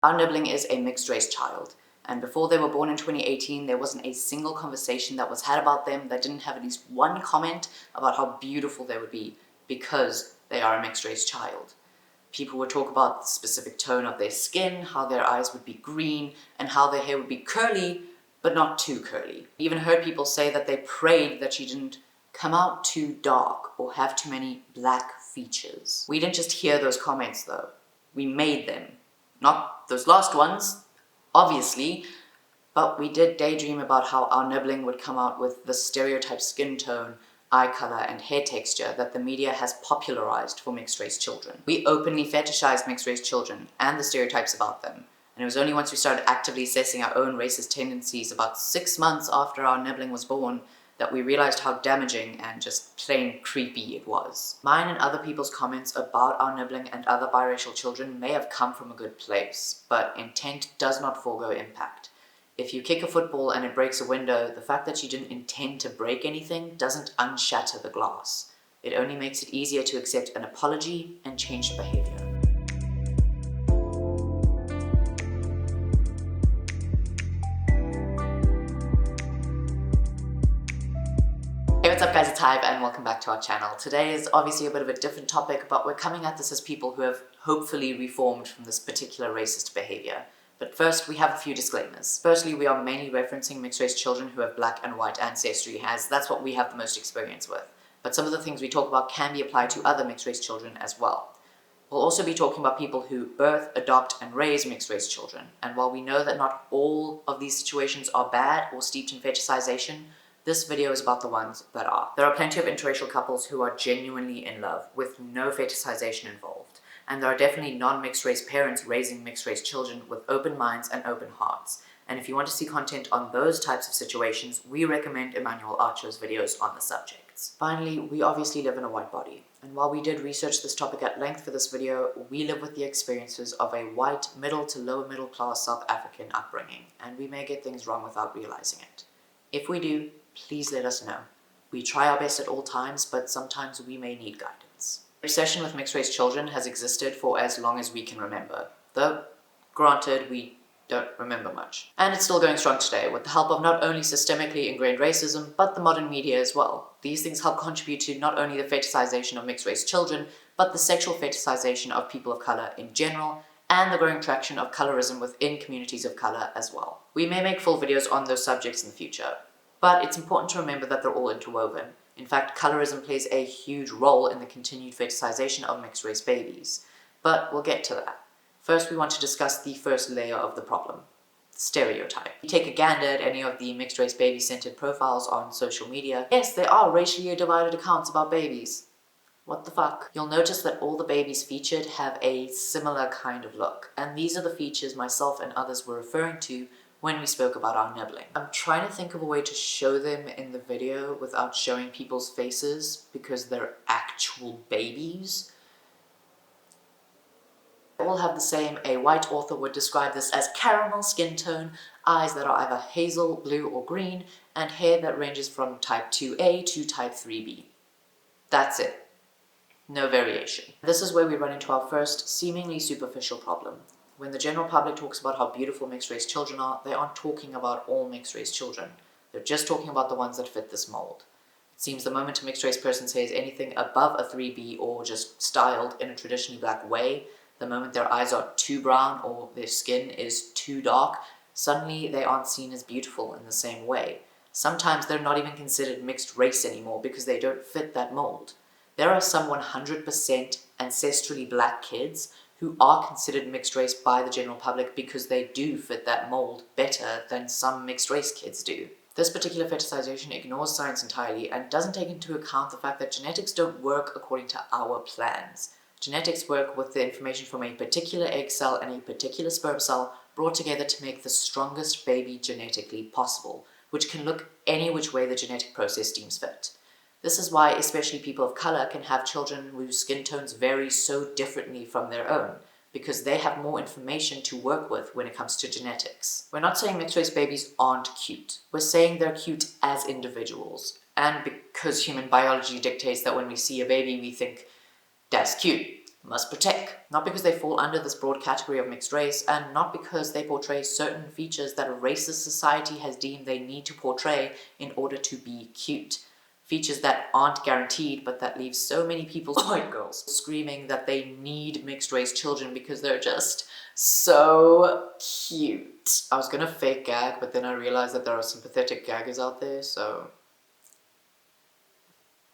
Our nibbling is a mixed-race child, and before they were born in 2018, there wasn't a single conversation that was had about them that didn't have at least one comment about how beautiful they would be because they are a mixed-race child. People would talk about the specific tone of their skin, how their eyes would be green, and how their hair would be curly, but not too curly. I even heard people say that they prayed that she didn't come out too dark or have too many black features. We didn't just hear those comments though, we made them. Not those last ones, obviously, but we did daydream about how our nibbling would come out with the stereotype skin tone, eye color, and hair texture that the media has popularized for mixed-race children. We openly fetishized mixed-race children and the stereotypes about them, and it was only once we started actively assessing our own racist tendencies about 6 months after our nibbling was born that we realized how damaging and just plain creepy it was. Mine and other people's comments about our nibbling and other biracial children may have come from a good place, but intent does not forego impact. If you kick a football and it breaks a window, the fact that you didn't intend to break anything doesn't unshatter the glass. It only makes it easier to accept an apology and change behavior. Hey, what's up guys, it's Hive and welcome back to our channel. Today is obviously a bit of a different topic, but we're coming at this as people who have hopefully reformed from this particular racist behavior. But first, we have a few disclaimers. Firstly, we are mainly referencing mixed-race children who have black and white ancestry, as that's what we have the most experience with. But some of the things we talk about can be applied to other mixed-race children as well. We'll also be talking about people who birth, adopt, and raise mixed-race children. And while we know that not all of these situations are bad or steeped in fetishization, this video is about the ones that are. There are plenty of interracial couples who are genuinely in love, with no fetishization involved. And there are definitely non-mixed race parents raising mixed race children with open minds and open hearts. And if you want to see content on those types of situations, we recommend Emmanuel Archer's videos on the subjects. Finally, we obviously live in a white body. And while we did research this topic at length for this video, we live with the experiences of a white, middle to lower middle class South African upbringing, and we may get things wrong without realizing it. If we do, please let us know. We try our best at all times, but sometimes we may need guidance. Obsession with mixed-race children has existed for as long as we can remember, though, granted, we don't remember much. And it's still going strong today, with the help of not only systemically ingrained racism, but the modern media as well. These things help contribute to not only the fetishization of mixed-race children, but the sexual fetishization of people of color in general, and the growing traction of colorism within communities of color as well. We may make full videos on those subjects in the future, but it's important to remember that they're all interwoven. In fact, colorism plays a huge role in the continued fetishization of mixed-race babies. But we'll get to that. First, we want to discuss the first layer of the problem: stereotype. If you take a gander at any of the mixed-race baby-centered profiles on social media, yes, there are racially divided accounts about babies. What the fuck? You'll notice that all the babies featured have a similar kind of look, and these are the features myself and others were referring to when we spoke about our nibbling. I'm trying to think of a way to show them in the video without showing people's faces because they're actual babies. They all have the same. A white author would describe this as caramel skin tone, eyes that are either hazel, blue, or green, and hair that ranges from type 2A to type 3B. That's it. No variation. This is where we run into our first seemingly superficial problem. When the general public talks about how beautiful mixed-race children are, they aren't talking about all mixed-race children. They're just talking about the ones that fit this mold. It seems the moment a mixed-race person says anything above a 3B or just styled in a traditionally black way, the moment their eyes are too brown or their skin is too dark, suddenly they aren't seen as beautiful in the same way. Sometimes they're not even considered mixed race anymore because they don't fit that mold. There are some 100% ancestrally black kids who are considered mixed race by the general public because they do fit that mold better than some mixed race kids do. This particular fetishization ignores science entirely and doesn't take into account the fact that genetics don't work according to our plans. Genetics work with the information from a particular egg cell and a particular sperm cell brought together to make the strongest baby genetically possible, which can look any which way the genetic process deems fit. This is why especially people of color can have children whose skin tones vary so differently from their own, because they have more information to work with when it comes to genetics. We're not saying mixed-race babies aren't cute. We're saying they're cute as individuals. And because human biology dictates that when we see a baby we think, that's cute. must protect. Not because they fall under this broad category of mixed race, and not because they portray certain features that a racist society has deemed they need to portray in order to be cute. Features that aren't guaranteed, but that leave so many people, white girls, screaming that they need mixed race children because they're just so cute. I was gonna fake gag, but then I realized that there are some pathetic gaggers out there, so...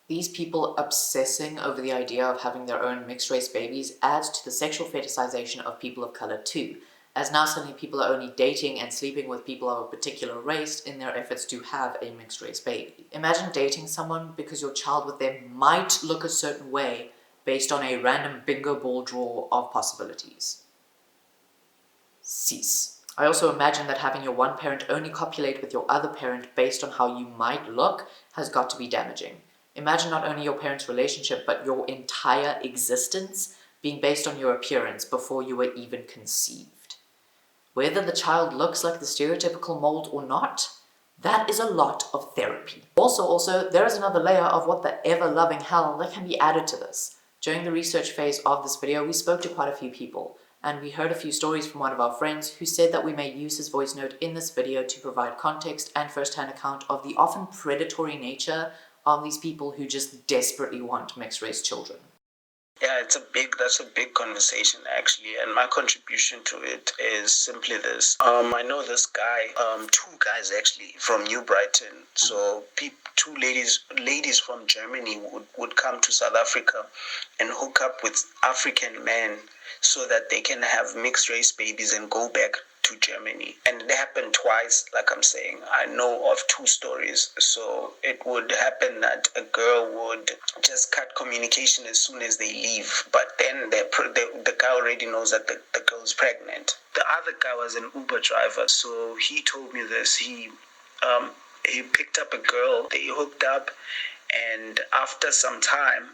These people obsessing over the idea of having their own mixed-race babies adds to the sexual fetishization of people of color too, as now suddenly people are only dating and sleeping with people of a particular race in their efforts to have a mixed-race baby. Imagine dating someone because your child with them might look a certain way based on a random bingo ball draw of possibilities. Cease. I also imagine that having your one parent only copulate with your other parent based on how you might look has got to be damaging. Imagine not only your parents' relationship, but your entire existence being based on your appearance before you were even conceived. Whether the child looks like the stereotypical mold or not, that is a lot of therapy. Also, there is another layer of what the ever-loving hell that can be added to this. During the research phase of this video, we spoke to quite a few people, and we heard a few stories from one of our friends who said that we may use his voice note in this video to provide context and first-hand account of the often predatory nature of these people who just desperately want mixed-race children. Yeah, that's a big conversation actually, and my contribution to it is simply this. I know this guy, two guys actually from New Brighton. So two ladies from Germany would come to South Africa and hook up with African men so that they can have mixed race babies and go back to Germany. And it happened twice, like I'm saying. I know of two stories. So it would happen that a girl would just cut communication as soon as they leave, but then the guy already knows that the girl is pregnant. The other guy was an Uber driver, so he told me this. He picked up a girl, they hooked up, and after some time,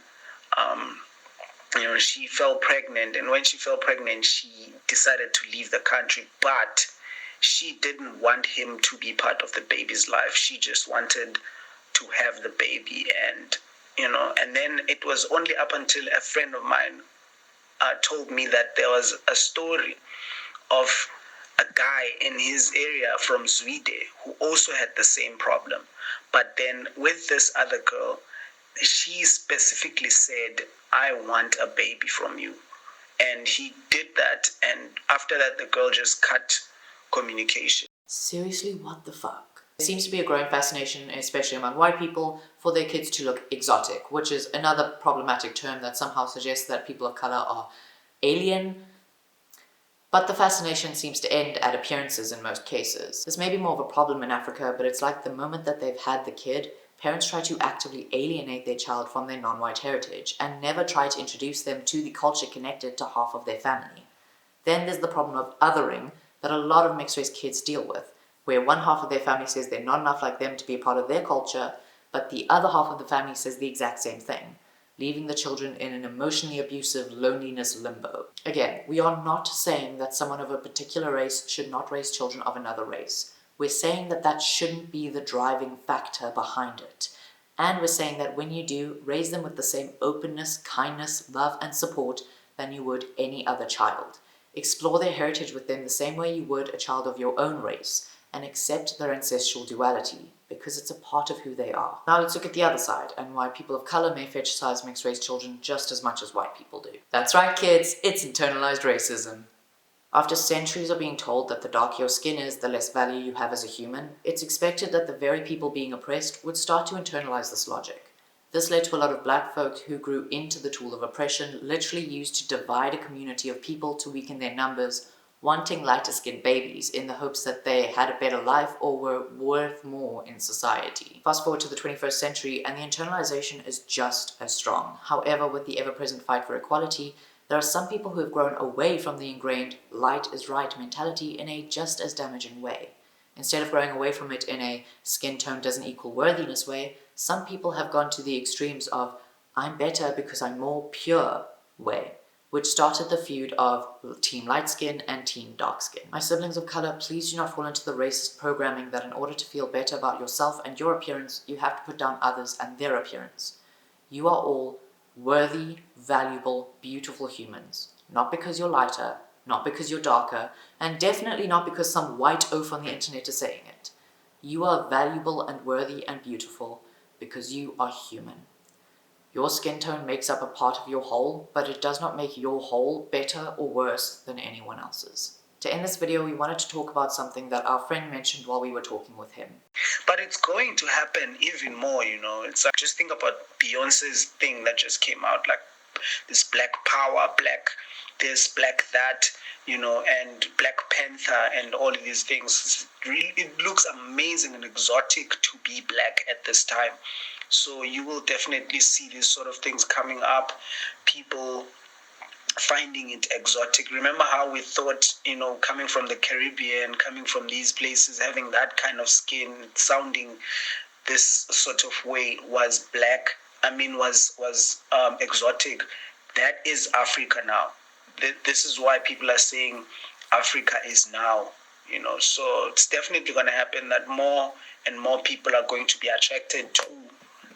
she fell pregnant, and when she fell pregnant, she decided to leave the country, but she didn't want him to be part of the baby's life. She just wanted to have the baby, and then it was only up until a friend of mine told me that there was a story of a guy in his area from Zweden who also had the same problem, but then with this other girl, she specifically said, I want a baby from you. And he did that, and after that the girl just cut communication. Seriously, what the fuck? There seems to be a growing fascination, especially among white people, for their kids to look exotic, which is another problematic term that somehow suggests that people of color are alien. But the fascination seems to end at appearances in most cases. This may be more of a problem in Africa, but it's like the moment that they've had the kid, parents try to actively alienate their child from their non-white heritage and never try to introduce them to the culture connected to half of their family. Then there's the problem of othering that a lot of mixed-race kids deal with, where one half of their family says they're not enough like them to be a part of their culture, but the other half of the family says the exact same thing, leaving the children in an emotionally abusive loneliness limbo. Again, we are not saying that someone of a particular race should not raise children of another race. We're saying that that shouldn't be the driving factor behind it. And we're saying that when you do, raise them with the same openness, kindness, love, and support than you would any other child. Explore their heritage with them the same way you would a child of your own race, and accept their ancestral duality, because it's a part of who they are. Now let's look at the other side, and why people of color may fetishize mixed-race children just as much as white people do. That's right, kids, it's internalized racism. After centuries of being told that the darker your skin is, the less value you have as a human, it's expected that the very people being oppressed would start to internalize this logic. This led to a lot of black folk who grew into the tool of oppression, literally used to divide a community of people to weaken their numbers, wanting lighter-skinned babies in the hopes that they had a better life or were worth more in society. Fast forward to the 21st century, and the internalization is just as strong. However, with the ever-present fight for equality, there are some people who have grown away from the ingrained light is right mentality in a just as damaging way. Instead of growing away from it in a skin tone doesn't equal worthiness way, some people have gone to the extremes of I'm better because I'm more pure way, which started the feud of team light skin and team dark skin. My siblings of color, please do not fall into the racist programming that in order to feel better about yourself and your appearance, you have to put down others and their appearance. You are all worthy, valuable, beautiful humans. Not because you're lighter, not because you're darker, and definitely not because some white oaf on the internet is saying it. You are valuable and worthy and beautiful because you are human. Your skin tone makes up a part of your whole, but it does not make your whole better or worse than anyone else's. To end this video, we wanted to talk about something that our friend mentioned while we were talking with him. But it's going to happen even more, It's like, just think about Beyonce's thing that just came out, like this black power, black this, black that, and Black Panther and all of these things. It looks amazing and exotic to be black at this time. So you will definitely see these sort of things coming up. People finding it exotic. Remember how we thought, coming from the Caribbean, coming from these places, having that kind of skin, sounding this sort of way was black. Was exotic. That is Africa now. This is why people are saying Africa is now. So it's definitely going to happen that more and more people are going to be attracted to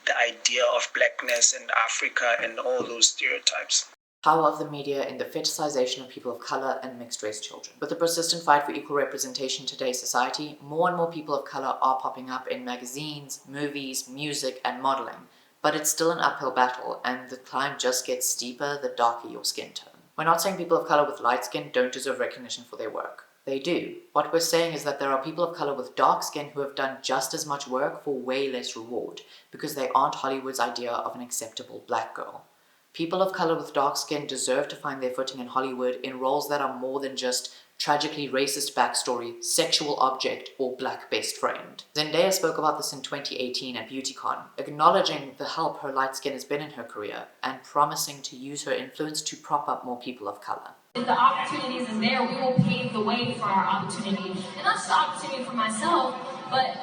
the idea of blackness and Africa and all those stereotypes. Power of the media in the fetishization of people of color and mixed race children. With the persistent fight for equal representation in today's society, more and more people of color are popping up in magazines, movies, music, and modeling. But it's still an uphill battle, and the climb just gets steeper the darker your skin tone. We're not saying people of color with light skin don't deserve recognition for their work. They do. What we're saying is that there are people of color with dark skin who have done just as much work for way less reward, because they aren't Hollywood's idea of an acceptable black girl. People of color with dark skin deserve to find their footing in Hollywood in roles that are more than just tragically racist backstory, sexual object, or black best friend. Zendaya spoke about this in 2018 at BeautyCon, acknowledging the help her light skin has been in her career and promising to use her influence to prop up more people of color. If the opportunities is there, we will pave the way for our opportunity. And not just the opportunity for myself, but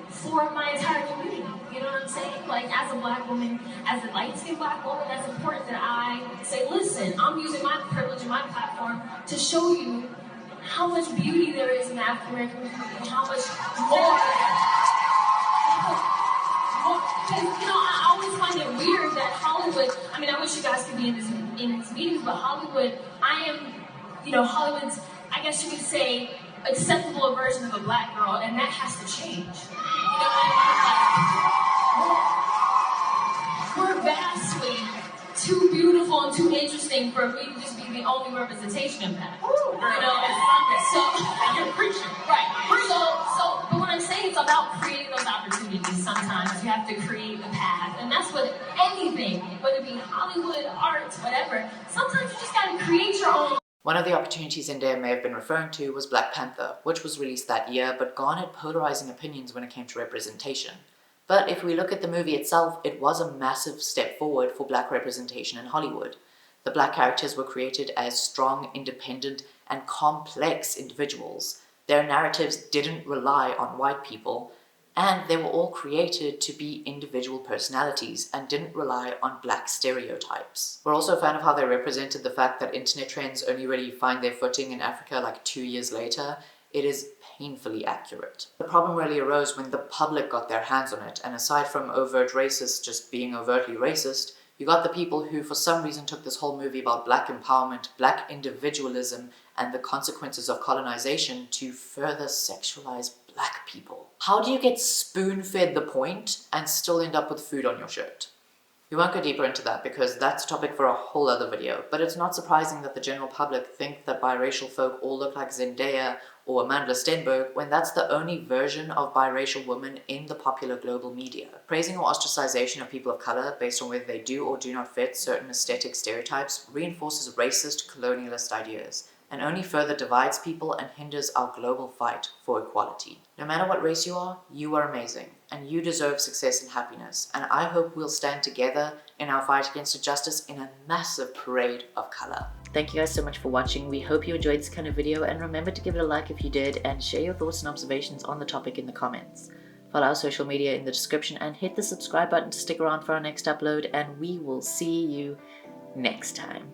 for my entire community. You know what I'm saying? Like, as a black woman, as a light-skinned black woman, that's important that I say, listen, I'm using my privilege and my platform to show you how much beauty there is in the African American community, how much more. Because, I always find it weird that Hollywood, I wish you guys could be in these meetings, but Hollywood, Hollywood's, I guess you could say, acceptable version of a black girl, and that has to change. We're vastly too beautiful and too interesting for me to just be the only representation of that. You're preaching. Right. But what I'm saying is about creating those opportunities. Sometimes you have to create the path, and that's with anything, whether it be Hollywood, art, whatever. Sometimes you just gotta create your own. One of the opportunities Zendaya may have been referring to was Black Panther, which was released that year but garnered polarizing opinions when it came to representation. But if we look at the movie itself, it was a massive step forward for black representation in Hollywood. The black characters were created as strong, independent, and complex individuals. Their narratives didn't rely on white people, and they were all created to be individual personalities and didn't rely on black stereotypes. We're also a fan of how they represented the fact that internet trends only really find their footing in Africa like 2 years later. It is painfully accurate. The problem really arose when the public got their hands on it, and aside from overt racists just being overtly racist, you got the people who for some reason took this whole movie about black empowerment, black individualism, and the consequences of colonization to further sexualize black people. How do you get spoon-fed the point and still end up with food on your shirt? We won't go deeper into that because that's a topic for a whole other video, but it's not surprising that the general public think that biracial folk all look like Zendaya or Amanda Stenberg when that's the only version of biracial women in the popular global media. Praising or ostracization of people of color based on whether they do or do not fit certain aesthetic stereotypes reinforces racist, colonialist ideas, and only further divides people and hinders our global fight for equality. No matter what race you are amazing, and you deserve success and happiness, and I hope we'll stand together in our fight against injustice in a massive parade of color. Thank you guys so much for watching. We hope you enjoyed this kind of video, and remember to give it a like if you did, and share your thoughts and observations on the topic in the comments. Follow our social media in the description, and hit the subscribe button to stick around for our next upload, and we will see you next time.